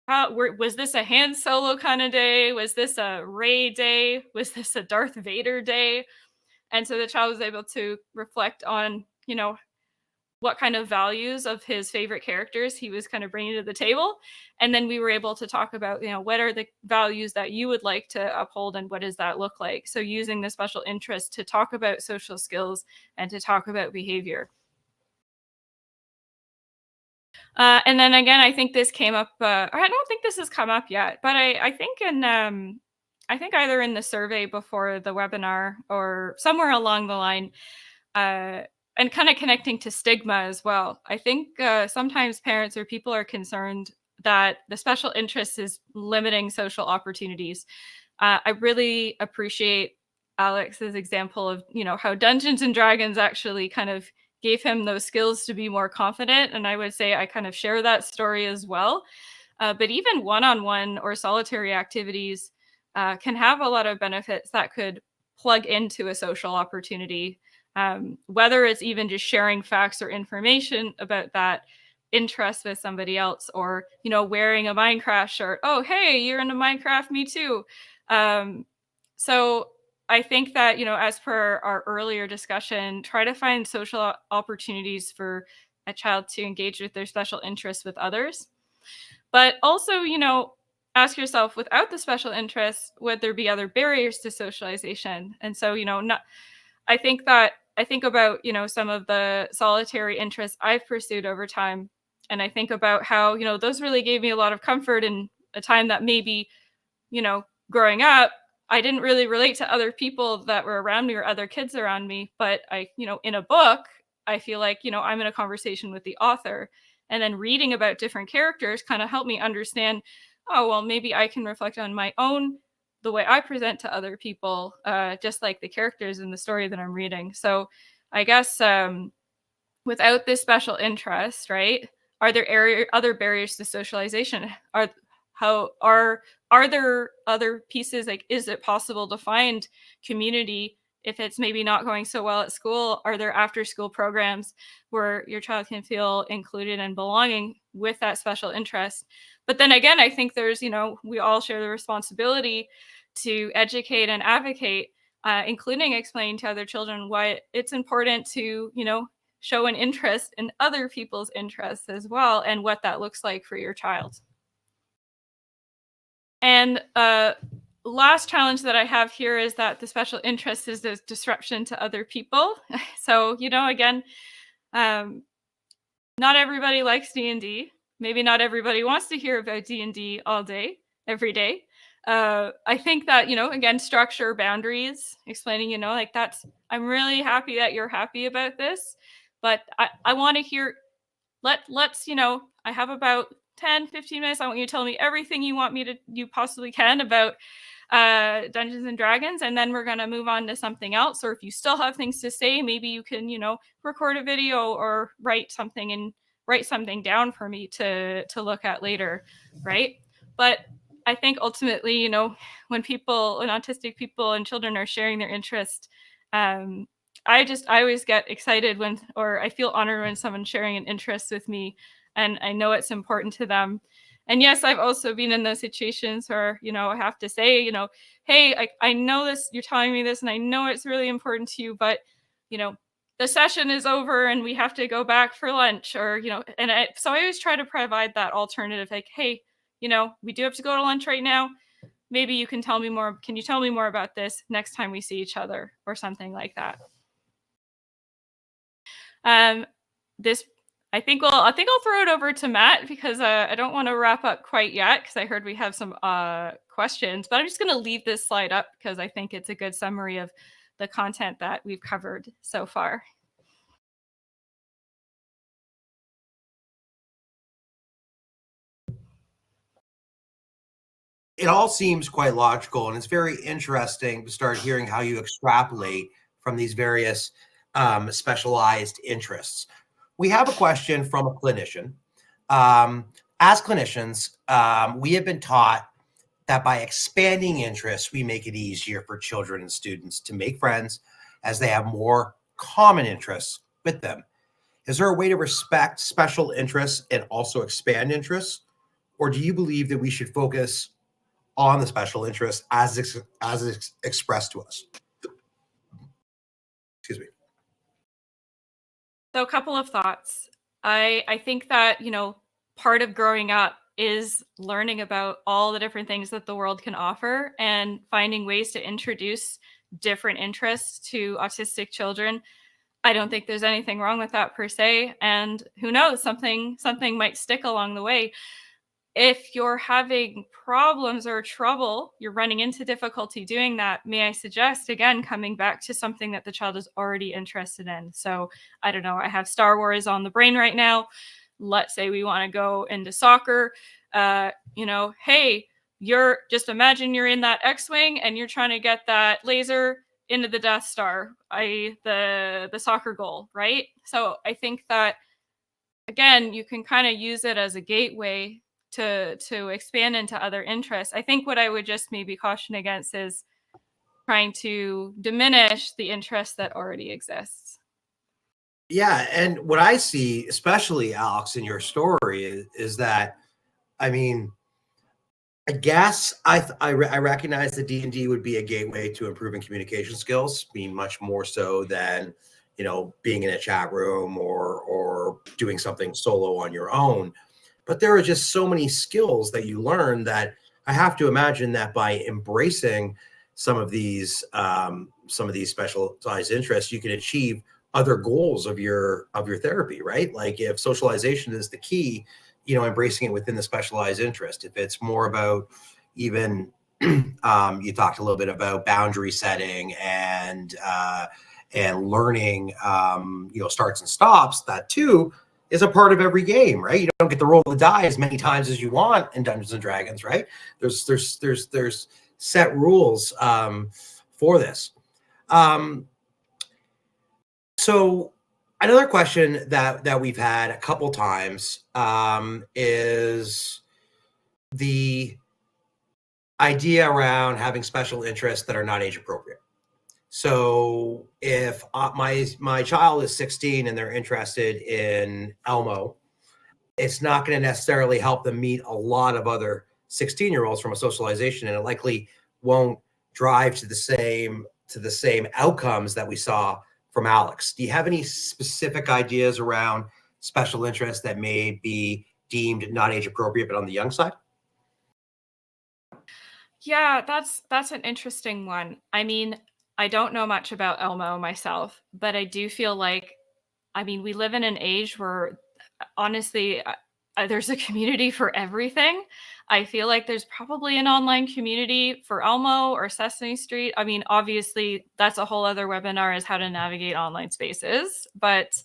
was this a Han Solo kind of day? Was this a Rey day? Was this a Darth Vader day? And so the child was able to reflect on, what kind of values of his favorite characters he was kind of bringing to the table. And then we were able to talk about, what are the values that you would like to uphold, and what does that look like? So using the special interest to talk about social skills and to talk about behavior. And then again, I think this came up, I don't think this has come up yet, but I think I think either in the survey before the webinar or somewhere along the line, uh, and kind of connecting to stigma as well. I think sometimes parents or people are concerned that the special interest is limiting social opportunities. I really appreciate Alex's example of, how Dungeons and Dragons actually kind of gave him those skills to be more confident. And I would say I kind of share that story as well. But even one-on-one or solitary activities can have a lot of benefits that could plug into a social opportunity, whether it's even just sharing facts or information about that interest with somebody else, or, wearing a Minecraft shirt. Oh, hey, you're into Minecraft, me too. So I think that, as per our earlier discussion, try to find social opportunities for a child to engage with their special interests with others. But also, ask yourself, without the special interests, would there be other barriers to socialization? And so, I think about, some of the solitary interests I've pursued over time. And I think about how, those really gave me a lot of comfort in a time that maybe, growing up, I didn't really relate to other people that were around me or other kids around me. But in a book, I feel like, I'm in a conversation with the author. And then reading about different characters kind of helped me understand, oh, well, maybe I can reflect on the way I present to other people, just like the characters in the story that I'm reading. So I guess without this special interest, right? Are there other barriers to socialization? Are there other pieces, like, is it possible to find community if it's maybe not going so well at school? Are there after school programs where your child can feel included and belonging with that special interest? But then again, I think there's, we all share the responsibility to educate and advocate, including explaining to other children why it's important to, show an interest in other people's interests as well, and what that looks like for your child. And last challenge that I have here is that the special interest is the disruption to other people. So, again, not everybody likes D&D. Maybe not everybody wants to hear about D&D all day, every day. I think that, again, structure, boundaries, explaining, I'm really happy that you're happy about this, but I want to hear, let's, I have about 10, 15 minutes. I want you to tell me everything you possibly can about Dungeons and Dragons, and then we're going to move on to something else. Or if you still have things to say, maybe you can, record a video or write something down for me to look at later, right? But I think ultimately, when autistic people and children are sharing their interest, I always get excited or I feel honored when someone's sharing an interest with me, and I know it's important to them. And yes, I've also been in those situations where, I have to say, hey, I know this, you're telling me this, and I know it's really important to you, but, the session is over and we have to go back for lunch, or, so I always try to provide that alternative, like, hey, we do have to go to lunch right now. Maybe you can tell me more. Can you tell me more about this next time we see each other, or something like that? This, I think I'll throw it over to Matt, because I don't want to wrap up quite yet, because I heard we have some questions, but I'm just going to leave this slide up because I think it's a good summary of the content that we've covered so far. It all seems quite logical, and it's very interesting to start hearing how you extrapolate from these various specialized interests. We have a question from a clinician. As clinicians, we have been taught that by expanding interests, we make it easier for children and students to make friends, as they have more common interests with them. Is there a way to respect special interests and also expand interests? Or do you believe that we should focus on the special interest as it's expressed to us? Excuse me. So a couple of thoughts. I think that, part of growing up is learning about all the different things that the world can offer, and finding ways to introduce different interests to autistic children. I don't think there's anything wrong with that per se. And who knows, something might stick along the way. If you're having problems or trouble, you're running into difficulty doing that, may I suggest, again, coming back to something that the child is already interested in. So I don't know, I have Star Wars on the brain right now. Let's say we want to go into soccer. Hey, just imagine you're in that X-Wing and you're trying to get that laser into the Death Star, the soccer goal, right? So I think that, again, you can kind of use it as a gateway to expand into other interests. I think what I would just maybe caution against is trying to diminish the interest that already exists. Yeah, and what I see, especially Alex, in your story is that, I mean, I guess I recognize that D&D would be a gateway to improving communication skills, being much more so than, being in a chat room or doing something solo on your own. But there are just so many skills that you learn that I have to imagine that by embracing some of these specialized interests, you can achieve other goals of your therapy, right? Like if socialization is the key, embracing it within the specialized interest. If it's more about even you talked a little bit about boundary setting and learning, starts and stops. That too is a part of every game, right? You don't get to roll the die as many times as you want in Dungeons and Dragons, right? There's set rules for this. So another question that we've had a couple times is the idea around having special interests that are not age appropriate. So if my child is 16 and they're interested in Elmo, it's not going to necessarily help them meet a lot of other 16-year-olds from a socialization, and it likely won't drive to the same outcomes that we saw from Alex. Do you have any specific ideas around special interests that may be deemed not age appropriate, but on the young side? Yeah, that's an interesting one. I mean, I don't know much about Elmo myself, but I do feel like, I mean, we live in an age where honestly, there's a community for everything. I feel like there's probably an online community for Elmo or Sesame Street. I mean, obviously, that's a whole other webinar, is how to navigate online spaces. But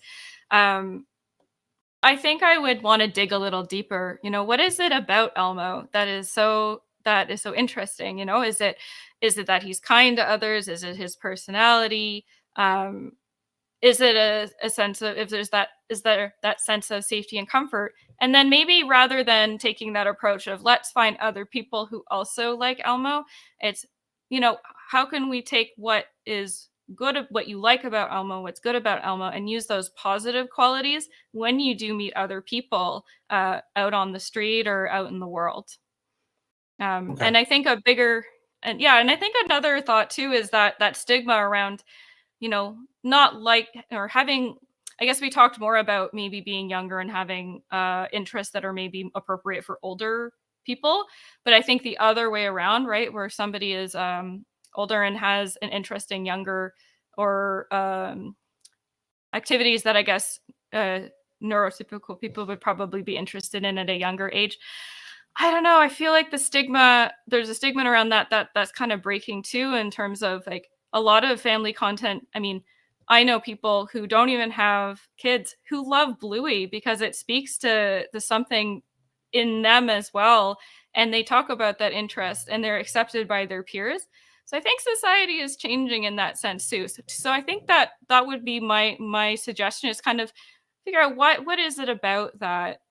um, I think I would want to dig a little deeper. What is it about Elmo that is so interesting? Is it that he's kind to others? Is it his personality? Um, is it a sense of, if there's that, is there that sense of safety and comfort? And then maybe rather than taking that approach of let's find other people who also like Elmo, it's, how can we take what is good, what you like about Elmo, what's good about Elmo, and use those positive qualities when you do meet other people out on the street or out in the world. Okay. And I think and I think another thought too is that stigma around, not like, or having, I guess we talked more about maybe being younger and having interests that are maybe appropriate for older people. But I think the other way around, right, where somebody is older and has an interest in younger or activities that I guess uh, neurotypical people would probably be interested in at a younger age. I don't know. I feel like there's a stigma around that's kind of breaking too, in terms of like a lot of family content. I mean, I know people who don't even have kids who love Bluey because it speaks to the something in them as well. And they talk about that interest and they're accepted by their peers. So I think society is changing in that sense too. So I think that would be my suggestion, is kind of figure out what is it about that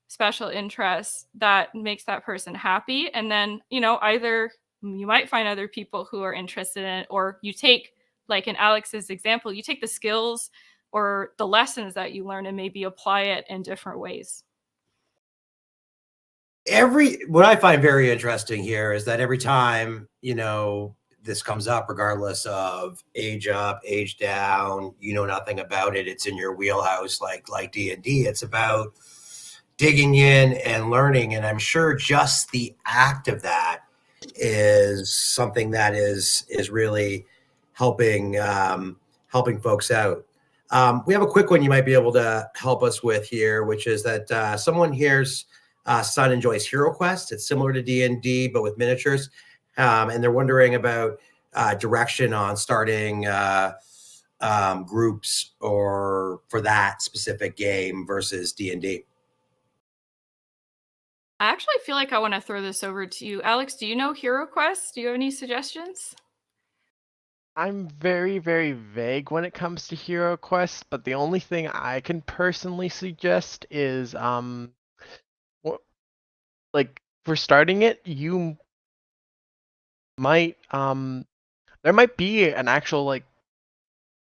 special interest that makes that person happy. And then, either you might find other people who are interested in it, or you take, like in Alex's example, you take the skills or the lessons that you learn and maybe apply it in different ways. What I find very interesting here is that every time, this comes up, regardless of age up, age down, nothing about it, it's in your wheelhouse, like D&D. It's about digging in and learning, and I'm sure just the act of that is something that is really helping helping folks out. We have a quick one you might be able to help us with here, which is that someone here's son enjoys Hero Quest. It's similar to D&D, but with miniatures, and they're wondering about direction on starting groups or for that specific game versus D&D. I actually feel like I want to throw this over to you. Alex, do you know Hero Quest? Do you have any suggestions? I'm very, very vague when it comes to Hero Quest, but the only thing I can personally suggest is wh- like for starting it, you might there might be an actual like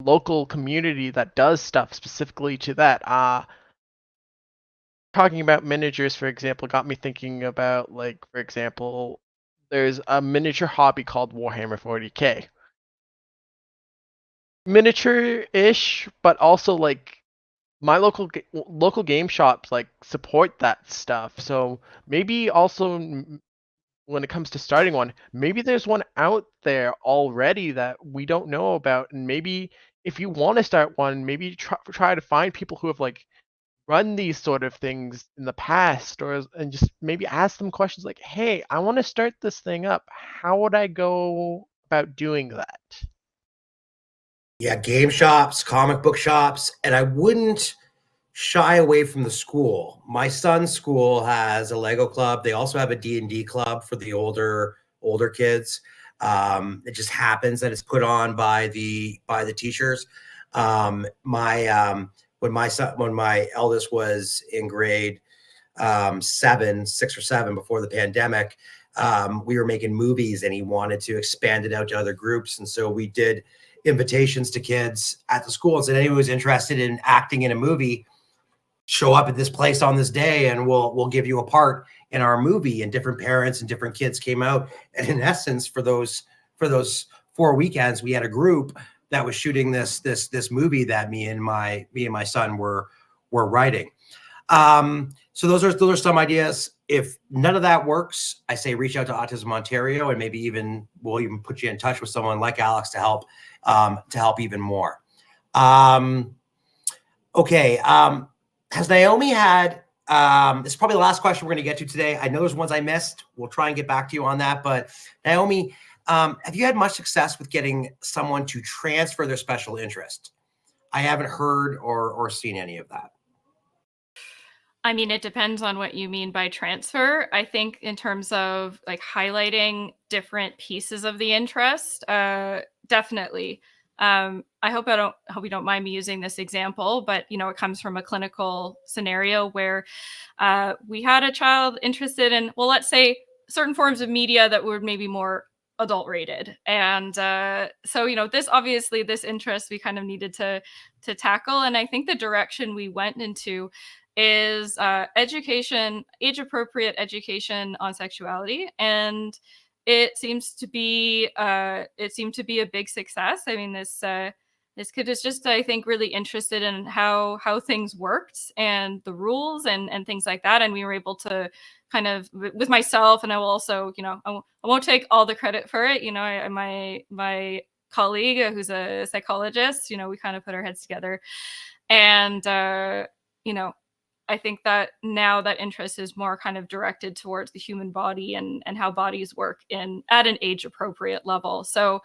local community that does stuff specifically to that. talking about miniatures, for example, got me thinking about, like, for example, there's a miniature hobby called Warhammer 40K. Miniature-ish, but also like my local game shops like support that stuff. So maybe also when it comes to starting one, maybe there's one out there already that we don't know about, and maybe if you want to start one, maybe try to find people who have like run these sort of things in the past, and just maybe ask them questions like, "Hey, I want to start this thing up. How would I go about doing that?" Yeah, game shops, comic book shops, and I wouldn't shy away from the school. My son's school has a Lego club. They also have a D&D club for the older kids. It just happens that it's put on by the teachers. When my eldest was in grade 6 or 7 before the pandemic, we were making movies and he wanted to expand it out to other groups. And so we did invitations to kids at the school and said, anyone who's interested in acting in a movie, show up at this place on this day and we'll give you a part in our movie. And different parents and different kids came out. And in essence, for those 4 weekends, we had a group that was shooting this movie that me and my son were writing. So those are some ideas. If none of that works, I say reach out to Autism Ontario, and maybe we'll even put you in touch with someone like Alex to help even more. Okay. Has Naomi had? This is probably the last question we're going to get to today. I know there's ones I missed. We'll try and get back to you on that. But Naomi, have you had much success with getting someone to transfer their special interest? I haven't heard or seen any of that. I mean, it depends on what you mean by transfer. I think in terms of like highlighting different pieces of the interest, definitely. I hope you don't mind me using this example, but it comes from a clinical scenario where we had a child interested in, well, let's say certain forms of media that were maybe more adult rated, and so this interest we kind of needed to tackle, and I think the direction we went into is education, age appropriate education on sexuality, and it seemed to be a big success. I mean, this kid is just, I think, really interested in how things worked and the rules and things like that, and we were able to kind of, with myself, and I will also, I won't take all the credit for it. My colleague, who's a psychologist, we kind of put our heads together, and I think that now that interest is more kind of directed towards the human body and how bodies work at an age appropriate level. So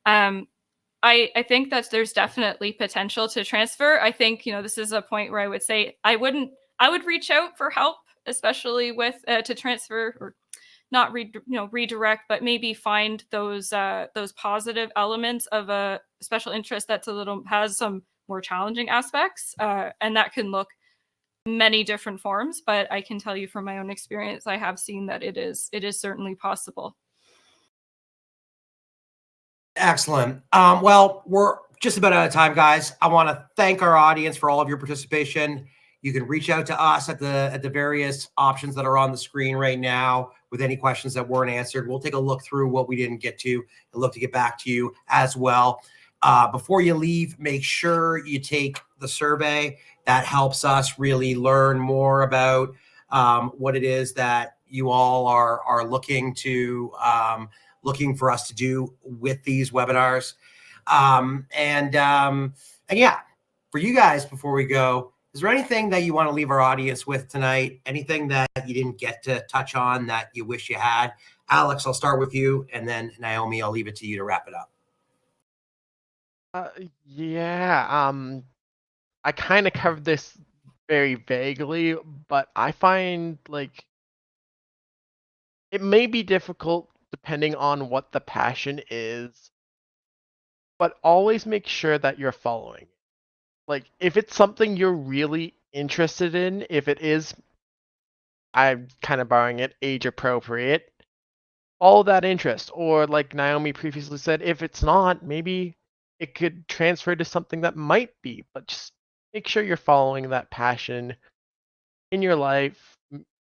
I think that there's definitely potential to transfer. I think, this is a point where I would say I would reach out for help, especially with to transfer, or not redirect, but maybe find those positive elements of a special interest that's has some more challenging aspects, and that can look many different forms. But I can tell you from my own experience, I have seen that it is certainly possible. Excellent. Well, we're just about out of time, guys. I want to thank our audience for all of your participation. You can reach out to us at the various options that are on the screen right now with any questions that weren't answered. We'll take a look through what we didn't get to and look to get back to you as well. Before you leave, make sure you take the survey. That helps us really learn more about what it is that you all are looking for us to do with these webinars. And yeah, for you guys, before we go, is there anything that you want to leave our audience with tonight? Anything that you didn't get to touch on that you wish you had? Alex, I'll start with you, and then Naomi, I'll leave it to you to wrap it up. Yeah, I kind of covered this very vaguely, but I find like it may be difficult depending on what the passion is, but always make sure that you're following. Like, if it's something you're really interested in, if it is, I'm kind of borrowing it, age appropriate, follow that interest. Or, like Naomi previously said, if it's not, maybe it could transfer to something that might be, but just make sure you're following that passion in your life,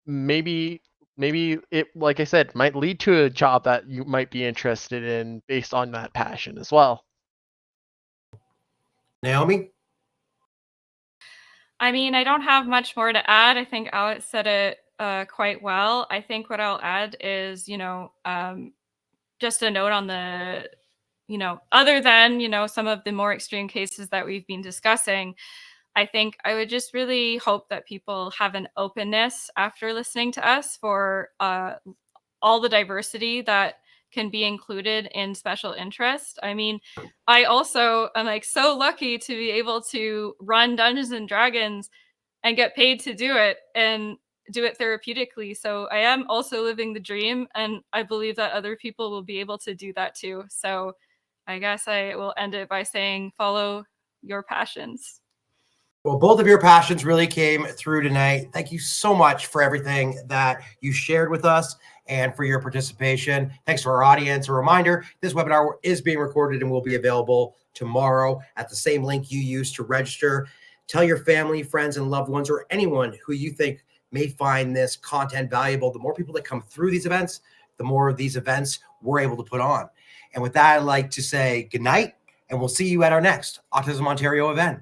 maybe it, like I said, might lead to a job that you might be interested in based on that passion as well. Naomi? I mean, I don't have much more to add. I think Alex said it quite well. I think what I'll add is, just a note on the, other than, some of the more extreme cases that we've been discussing, I think I would just really hope that people have an openness after listening to us for all the diversity that can be included in special interest. I mean, I also am like so lucky to be able to run Dungeons and Dragons and get paid to do it and do it therapeutically. So I am also living the dream, and I believe that other people will be able to do that too. So I guess I will end it by saying follow your passions. Well, both of your passions really came through tonight. Thank you so much for everything that you shared with us and for your participation. Thanks to our audience. A reminder, this webinar is being recorded and will be available tomorrow at the same link you used to register. Tell your family, friends, and loved ones, or anyone who you think may find this content valuable. The more people that come through these events, the more of these events we're able to put on. And with that, I'd like to say good night, and we'll see you at our next Autism Ontario event.